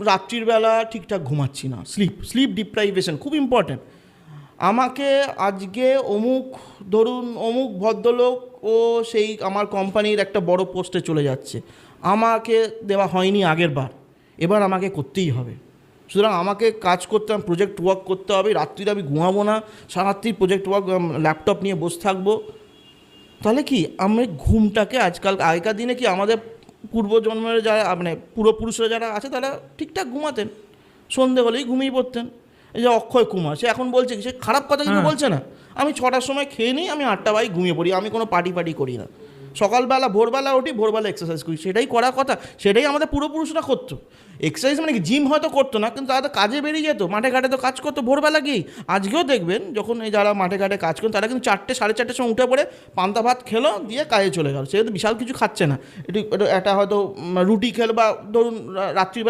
রাত্রির বেলা ঠিকঠাক ঘুমাচ্ছি না, স্লিপ ডিপ্রাইভেশন খুব ইম্পর্ট্যান্ট। আমাকে আজকে অমুক ভদ্রলোক ও সেই আমার কোম্পানির একটা বড় পোস্টে চলে যাচ্ছে, আমাকে দেওয়া হয়নি আগের বার, এবার আমাকে করতেই হবে। সুতরাং আমাকে কাজ করতে হবে, প্রজেক্ট ওয়ার্ক করতে হবে, রাত্রিতে আমি ঘুমাবো না, সারাত্রি প্রজেক্ট ওয়ার্ক ল্যাপটপ নিয়ে বসে থাকবো। তাহলে কি আমি ঘুমটাকে আগেকার দিনে কি আমাদের পূর্বজন্মের যারা মানে পূর্বপুরুষরা যারা আছে তারা ঠিকঠাক ঘুমাতেন, সন্ধে হলেই ঘুমিয়ে পড়তেন। এই যে অক্ষয় কুমার, সে এখন বলছে কি, সে খারাপ কথা কিন্তু বলছে না, আমি 6টার সময় খেয়ে নিই, আমি 8টা বাজে ঘুমিয়ে পড়ি, আমি কোনো পার্টি করি না, সকালবেলা ভোরবেলা উঠি, ভোরবেলা এক্সারসাইজ করি, সেটাই করার কথা, সেটাই আমাদের পূর্বপুরুষরা করতো। এক্সারসাইজ মানে কি, জিম হয়তো করতো না, কিন্তু তারা তো কাজে বেরিয়ে যেত, মাঠে ঘাটে তো কাজ করতো ভোরবেলা গিয়েই। আজকেও দেখবেন যখন এই যারা মাঠে ঘাটে কাজ করেন তারা কিন্তু 4টে 4:30 সময় উঠে পড়ে পান্তা ভাত খেলো, দিয়ে কাজে চলে গেল, সে তো বিশাল কিছু খাচ্ছে না, এটা হয়তো রুটি খেলো, বা ধরুন রাত্রিবেলা